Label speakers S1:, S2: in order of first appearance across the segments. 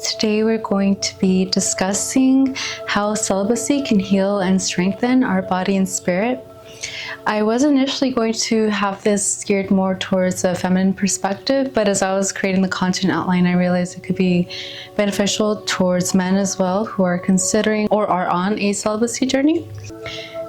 S1: Today we're going to be discussing how celibacy can heal and strengthen our body and spirit. I was initially going to have this geared more towards a feminine perspective, but as I was creating the content outline, I realized it could be beneficial towards men as well who are considering or are on a celibacy journey.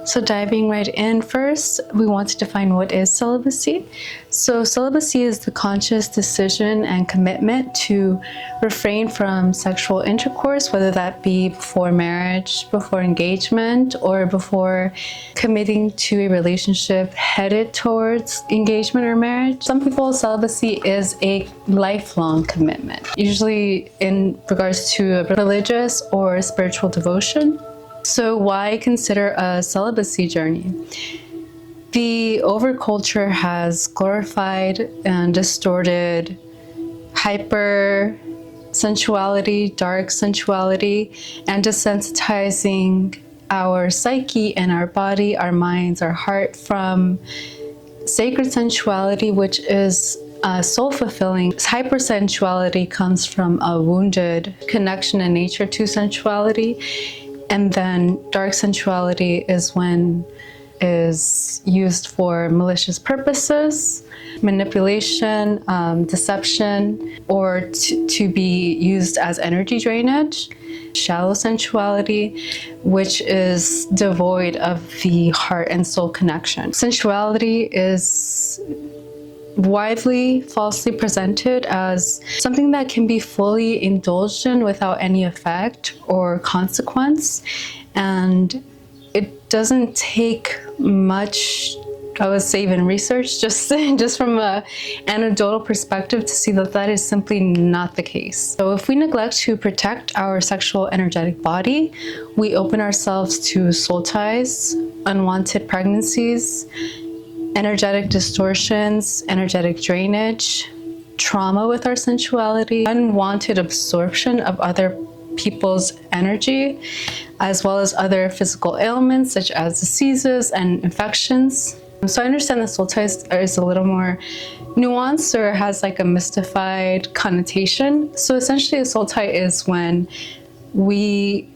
S1: So diving right in, first, we want to define what is celibacy. So celibacy is the conscious decision and commitment to refrain from sexual intercourse, whether that be before marriage, before engagement, or before committing to a relationship headed towards engagement or marriage. Some people, celibacy is a lifelong commitment, usually in regards to a religious or spiritual devotion. So why consider a celibacy journey? The overculture has glorified and distorted hyper sensuality, dark sensuality, and desensitizing our psyche and our body, our minds, our heart from sacred sensuality, which is soul-fulfilling. Hypersensuality comes from a wounded connection in nature to sensuality. And then dark sensuality is when is used for malicious purposes, manipulation, deception, or to be used as energy drainage. Shallow sensuality, which is devoid of the heart and soul connection. Sensuality is widely falsely presented as something that can be fully indulged in without any effect or consequence, and it doesn't take much, I would say, even research, just from a anecdotal perspective, to see that that is simply not the case. So if we neglect to protect our sexual energetic body, we open ourselves to soul ties, unwanted pregnancies, energetic distortions, energetic drainage, trauma with our sensuality, unwanted absorption of other people's energy, as well as other physical ailments such as diseases and infections. So I understand that soul ties is a little more nuanced or has like a mystified connotation. So essentially a soul tie is when we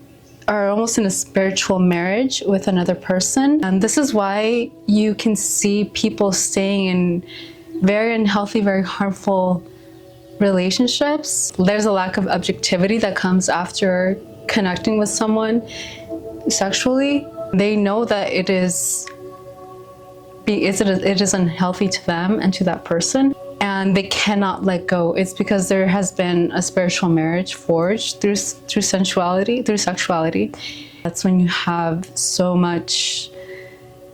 S1: are almost in a spiritual marriage with another person. And this is why you can see people staying in very unhealthy, very harmful relationships. There's a lack of objectivity that comes after connecting with someone sexually. They know that it is unhealthy to them and to that person, and they cannot let go. It's because there has been a spiritual marriage forged through sensuality, through sexuality. That's when you have so much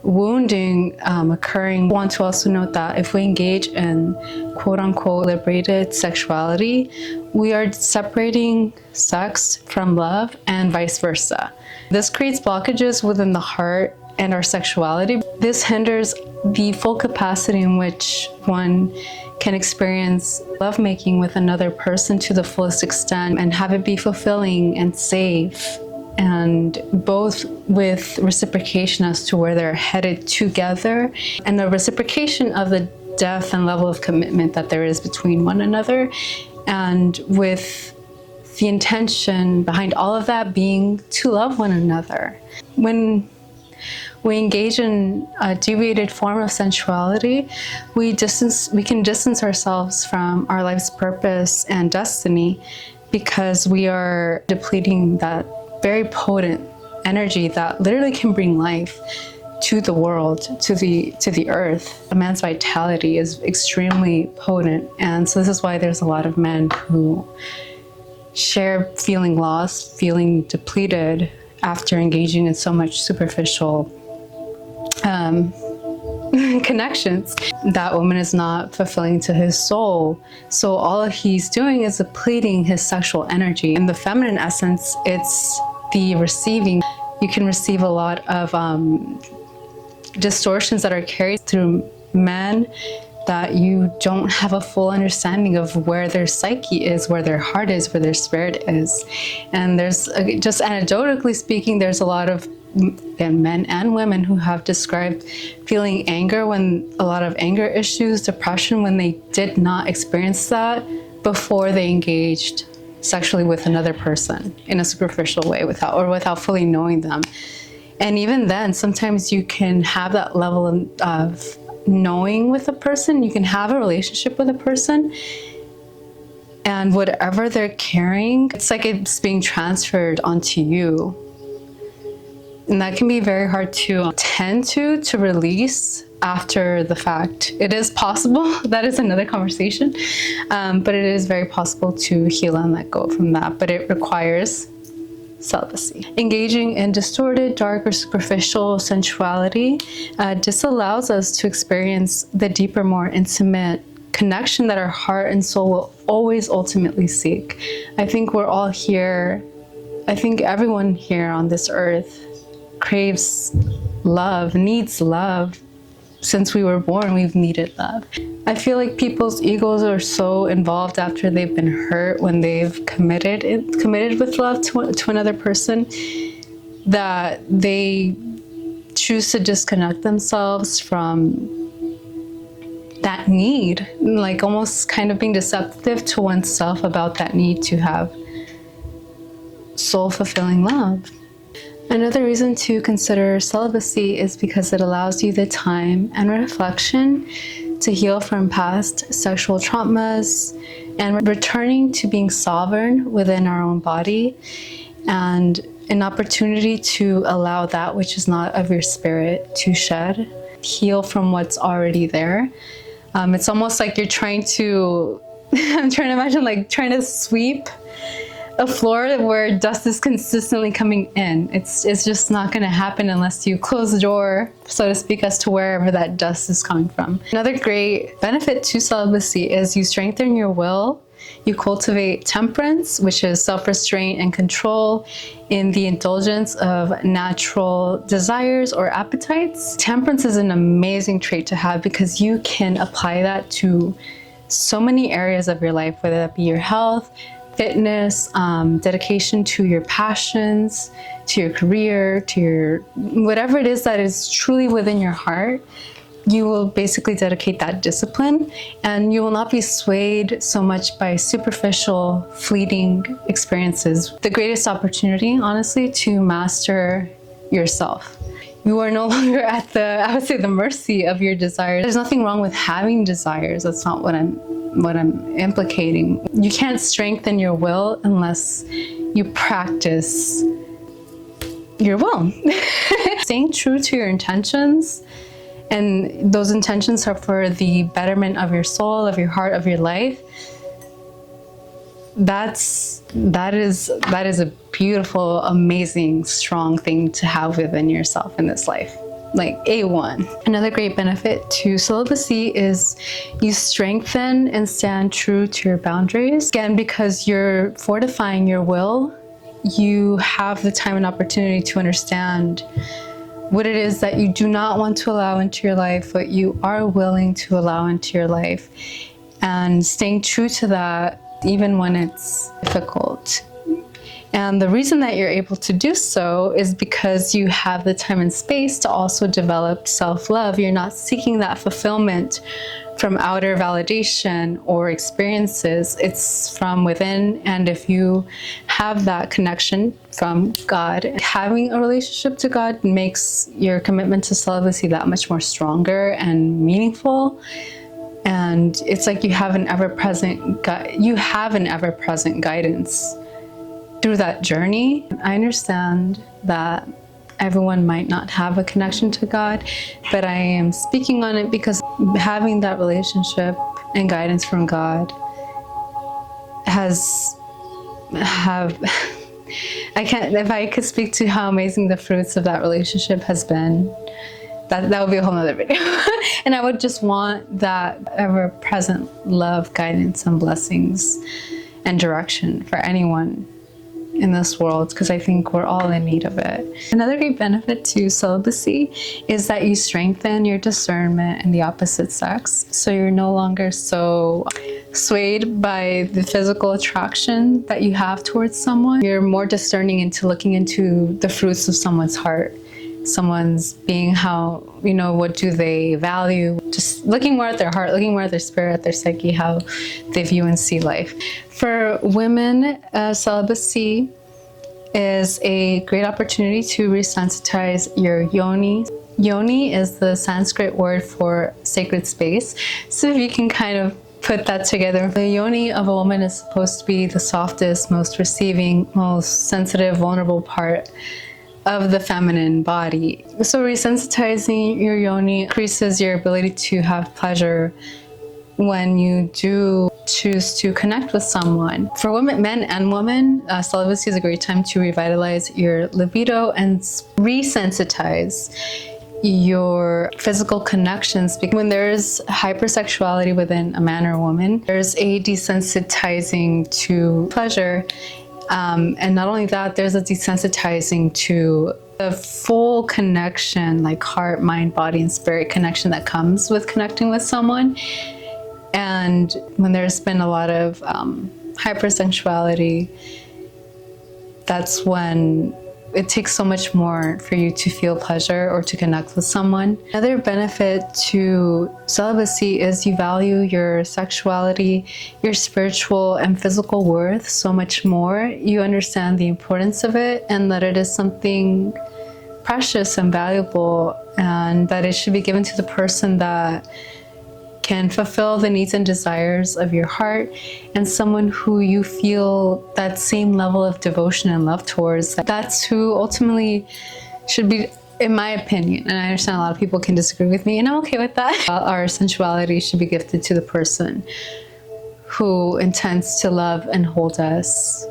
S1: wounding occurring. I want to also note that if we engage in quote-unquote liberated sexuality, we are separating sex from love and vice versa. This creates blockages within the heart and our sexuality. This hinders the full capacity in which one can experience lovemaking with another person to the fullest extent and have it be fulfilling and safe, and both with reciprocation as to where they're headed together, and the reciprocation of the depth and level of commitment that there is between one another, and with the intention behind all of that being to love one another. When we engage in a deviated form of sensuality, we can distance ourselves from our life's purpose and destiny, because we are depleting that very potent energy that literally can bring life to the world, to the earth. A man's vitality is extremely potent, and so this is why there's a lot of men who share feeling lost, feeling depleted after engaging in so much superficial connections. That woman is not fulfilling to his soul, so all he's doing is depleting his sexual energy. In the feminine essence, it's the receiving. You can receive a lot of distortions that are carried through men that you don't have a full understanding of where their psyche is, where their heart is, where their spirit is. And there's, just anecdotally speaking, there's a lot of men and women who have described feeling anger, when a lot of anger issues, depression, when they did not experience that before they engaged sexually with another person in a superficial way without fully knowing them. And even then, sometimes you can have that level of knowing with a person. You can have a relationship with a person, and whatever they're carrying, it's like it's being transferred onto you. And that can be very hard to tend to release after the fact. It is possible, that is another conversation, but it is very possible to heal and let go from that, but it requires celibacy. Engaging in distorted, dark, or superficial sensuality disallows us to experience the deeper, more intimate connection that our heart and soul will always ultimately seek. I think we're all here, I think everyone here on this earth craves love, needs love. Since we were born, we've needed love. I feel like people's egos are so involved after they've been hurt when they've committed with love to another person, that they choose to disconnect themselves from that need, like almost kind of being deceptive to oneself about that need to have soul-fulfilling love. Another reason to consider celibacy is because it allows you the time and reflection to heal from past sexual traumas and returning to being sovereign within our own body, and an opportunity to allow that which is not of your spirit to shed, heal from what's already there. It's almost like you're trying to, I'm trying to imagine like trying to sweep a floor where dust is consistently coming in. It's just not going to happen unless you close the door, so to speak, as to wherever that dust is coming from. Another great benefit to celibacy is you strengthen your will. You cultivate temperance, which is self-restraint and control in the indulgence of natural desires or appetites. Temperance is an amazing trait to have because you can apply that to so many areas of your life, whether that be your health, fitness, dedication to your passions, to your career, to your whatever it is that is truly within your heart. You will basically dedicate that discipline, and you will not be swayed so much by superficial, fleeting experiences. The greatest opportunity, honestly, to master yourself. You are no longer at I would say, the mercy of your desires. There's nothing wrong with having desires. That's not what I'm implicating. You can't strengthen your will unless you practice your will. Staying true to your intentions, and those intentions are for the betterment of your soul, of your heart, of your life. That is a beautiful, amazing, strong thing to have within yourself in this life. Like A1. Another great benefit to celibacy is you strengthen and stand true to your boundaries. Again, because you're fortifying your will, you have the time and opportunity to understand what it is that you do not want to allow into your life, what you are willing to allow into your life, and staying true to that even when it's difficult. And the reason that you're able to do so is because you have the time and space to also develop self-love. You're not seeking that fulfillment from outer validation or experiences. It's from within. And if you have that connection from God, having a relationship to God makes your commitment to celibacy that much more stronger and meaningful. And it's like you have an ever-present guidance through that journey. I understand that everyone might not have a connection to God, but I am speaking on it because having that relationship and guidance from God if I could speak to how amazing the fruits of that relationship has been, that would be a whole nother video. And I would just want that ever-present love, guidance, and blessings and direction for anyone in this world, because I think we're all in need of it. Another great benefit to celibacy is that you strengthen your discernment in the opposite sex. So you're no longer so swayed by the physical attraction that you have towards someone. You're more discerning into looking into the fruits of someone's heart someone's being, how, you know, what do they value, just looking more at their heart, looking more at their spirit, their psyche, how they view and see life. For women, celibacy is a great opportunity to resensitize your yoni. Yoni is the Sanskrit word for sacred space. So if you can kind of put that together, the yoni of a woman is supposed to be the softest, most receiving, most sensitive, vulnerable part of the feminine body. So resensitizing your yoni increases your ability to have pleasure when you do choose to connect with someone. For women, men and women, celibacy is a great time to revitalize your libido and resensitize your physical connections, because when there's hypersexuality within a man or woman, there's a desensitizing to pleasure. And not only that, there's a desensitizing to the full connection, like heart, mind, body, and spirit connection that comes with connecting with someone. And when there's been a lot of hypersexuality, that's when it takes so much more for you to feel pleasure or to connect with someone. Another benefit to celibacy is you value your sexuality, your spiritual and physical worth so much more. You understand the importance of it and that it is something precious and valuable, and that it should be given to the person that can fulfill the needs and desires of your heart, and someone who you feel that same level of devotion and love towards. That's who ultimately should be, in my opinion, and I understand a lot of people can disagree with me, and I'm okay with that. Our sensuality should be gifted to the person who intends to love and hold us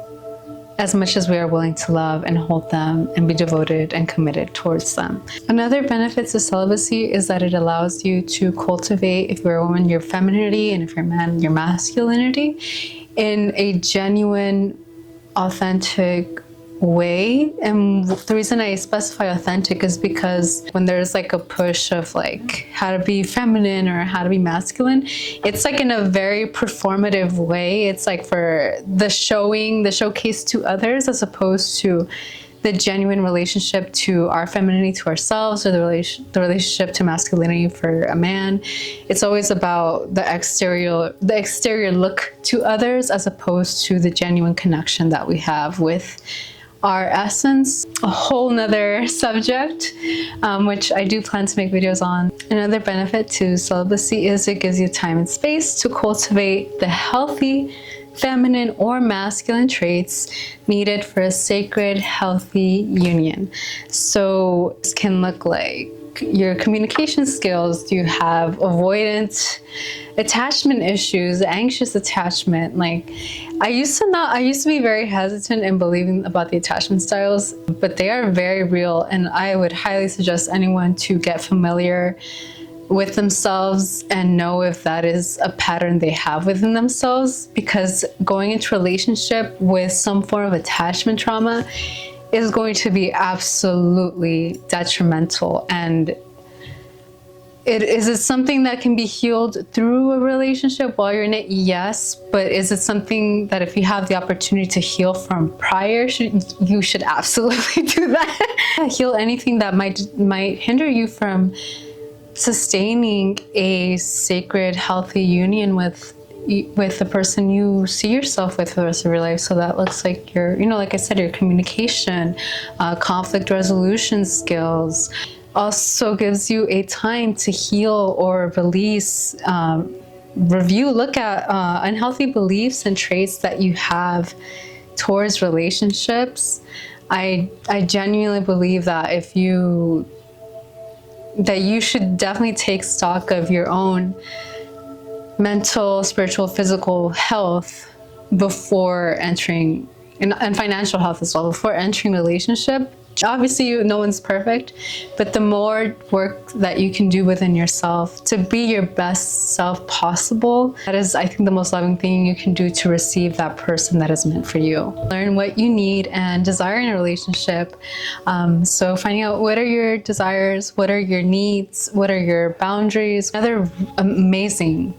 S1: as much as we are willing to love and hold them and be devoted and committed towards them. Another benefit to celibacy is that it allows you to cultivate, if you're a woman, your femininity, and if you're a man, your masculinity, in a genuine, authentic way. And the reason I specify authentic is because when there's like a push of like how to be feminine or how to be masculine, it's like in a very performative way. It's like for the showcase to others, as opposed to the genuine relationship to our femininity, to ourselves, or the relationship to masculinity for a man. It's always about the exterior look to others, as opposed to the genuine connection that we have with our essence. A whole nother subject, which I do plan to make videos on. Another benefit to celibacy is it gives you time and space to cultivate the healthy feminine or masculine traits needed for a sacred, healthy union. So this can look like your communication skills. Do you have avoidant attachment issues, anxious attachment? Like I used to be very hesitant in believing about the attachment styles, but they are very real, and I would highly suggest anyone to get familiar with themselves and know if that is a pattern they have within themselves, because going into a relationship with some form of attachment trauma is going to be absolutely detrimental. And is it something that can be healed through a relationship while you're in it? Yes, but is it something that if you have the opportunity to heal from prior, you should absolutely do that. Heal anything that might hinder you from sustaining a sacred, healthy union with the person you see yourself with for the rest of your life. So that looks like your, like I said, your communication, conflict resolution skills. Also gives you a time to heal or release, review, look at unhealthy beliefs and traits that you have towards relationships. I genuinely believe that you should definitely take stock of your own mental, spiritual, physical health before entering, and financial health as well, before entering a relationship. Obviously, no one's perfect, but the more work that you can do within yourself to be your best self possible, that is, I think, the most loving thing you can do to receive that person that is meant for you. Learn what you need and desire in a relationship. So finding out what are your desires, what are your needs, what are your boundaries. Another amazing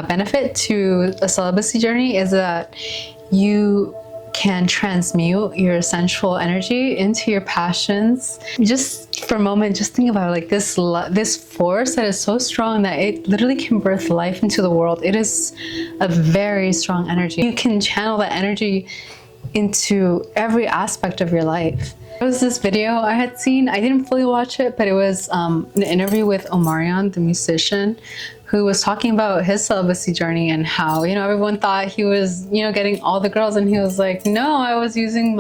S1: benefit to a celibacy journey is that you can transmute your sensual energy into your passions. Just for a moment, just think about it, like this force that is so strong that it literally can birth life into the world. It is a very strong energy. You can channel that energy into every aspect of your life. There was this video I had seen. I didn't fully watch it, but it was an interview with Omarion, the musician, who was talking about his celibacy journey and how, you know, everyone thought he was, you know, getting all the girls, and he was like, no, I was using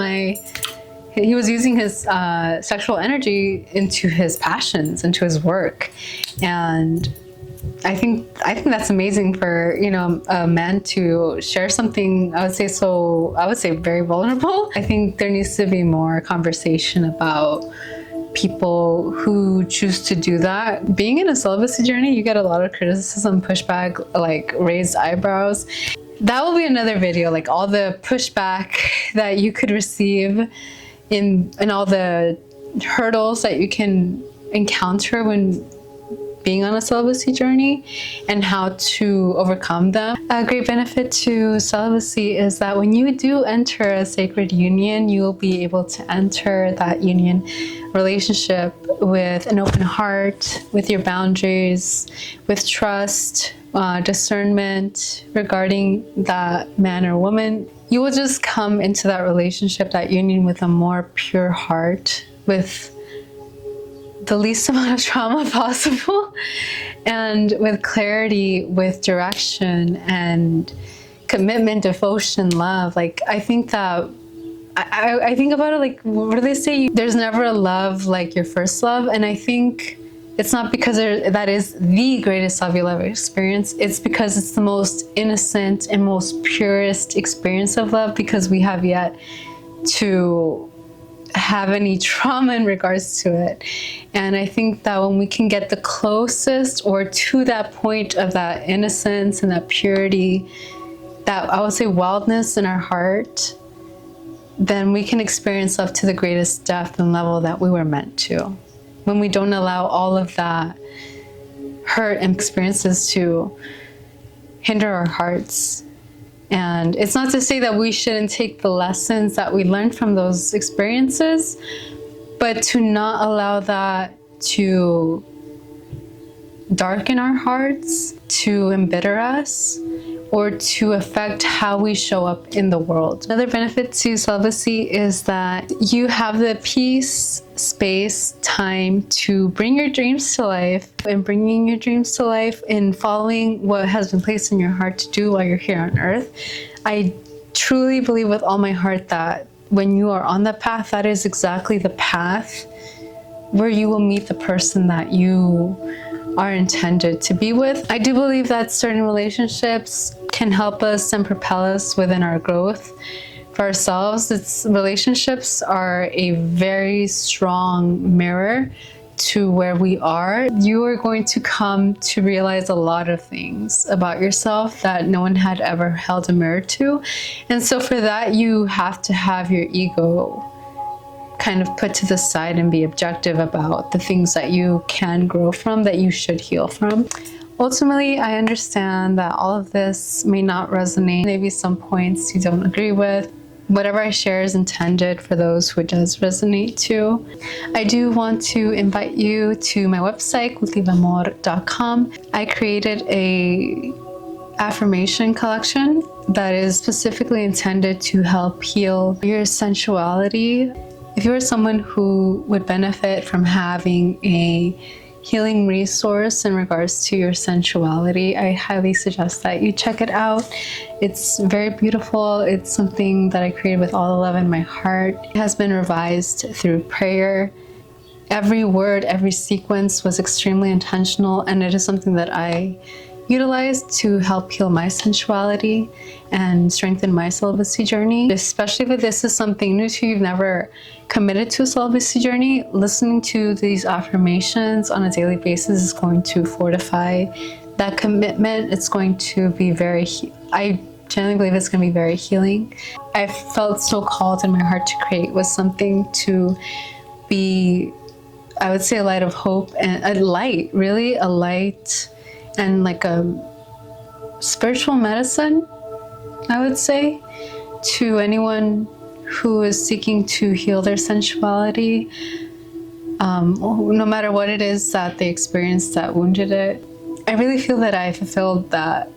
S1: he was using his sexual energy into his passions, into his work. And I think that's amazing for, you know, a man to share something, I would say very vulnerable. I think there needs to be more conversation about people who choose to do that. Being in a celibacy journey, you get a lot of criticism, pushback, like raised eyebrows. That will be another video, like all the pushback that you could receive in all the hurdles that you can encounter when being on a celibacy journey and how to overcome them. A great benefit to celibacy is that when you do enter a sacred union, you will be able to enter that union relationship with an open heart, with your boundaries, with trust, discernment regarding that man or woman. You will just come into that relationship, that union, with a more pure heart, with the least amount of trauma possible, and with clarity, with direction and commitment, devotion, love. Like, I think that I think about it like, what do they say? There's never a love like your first love. And I think it's not because that is the greatest love you'll ever experience. It's because it's the most innocent and most purest experience of love, because we have yet to have any trauma in regards to it. And I think that when we can get the closest or to that point of that innocence and that purity, that I would say wildness in our heart, then we can experience love to the greatest depth and level that we were meant to. When we don't allow all of that hurt and experiences to hinder our hearts. And it's not to say that we shouldn't take the lessons that we learned from those experiences, but to not allow that to darken our hearts, to embitter us, or to affect how we show up in the world. Another benefit to celibacy is that you have the peace, space, time to bring your dreams to life. And bringing your dreams to life and following what has been placed in your heart to do while you're here on earth. I truly believe with all my heart that when you are on that path, that is exactly the path where you will meet the person that you are intended to be with. I do believe that certain relationships can help us and propel us within our growth. For ourselves, relationships are a very strong mirror to where we are. You are going to come to realize a lot of things about yourself that no one had ever held a mirror to. And so for that, you have to have your ego kind of put to the side and be objective about the things that you can grow from, that you should heal from. Ultimately, I understand that all of this may not resonate. Maybe some points you don't agree with. Whatever I share is intended for those who it does resonate to. I do want to invite you to my website, cultivamor.com. I created a affirmation collection that is specifically intended to help heal your sensuality. If you are someone who would benefit from having a healing resource in regards to your sensuality, I highly suggest that you check it out. It's very beautiful. It's something that I created with all the love in my heart. It has been revised through prayer. Every word, every sequence was extremely intentional, and it is something that I utilized to help heal my sensuality and strengthen my celibacy journey. Especially if this is something new to you, you've never committed to a celibacy journey, listening to these affirmations on a daily basis is going to fortify that commitment. It's going to be I genuinely believe it's going to be very healing. I felt so called in my heart to create was something to be, I would say, a light of hope, and a light and like a spiritual medicine, I would say, to anyone who is seeking to heal their sensuality, no matter what it is that they experienced that wounded it, I really feel that I fulfilled that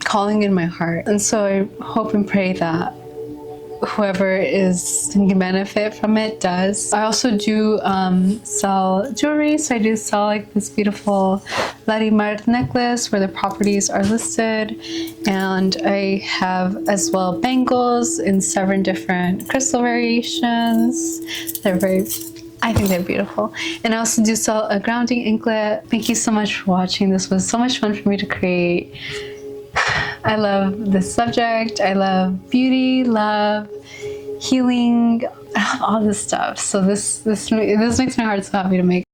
S1: calling in my heart. And so I hope and pray that whoever is can benefit from it does. I also do sell jewelry, so I do sell like this beautiful Larimar necklace where the properties are listed, and I have as well bangles in 7 different crystal variations. I think they're beautiful. And I also do sell a grounding anklet. Thank you so much for watching. This was so much fun for me to create. I love this subject. I love beauty, love, healing, I love all this stuff. So this makes my heart so happy to make.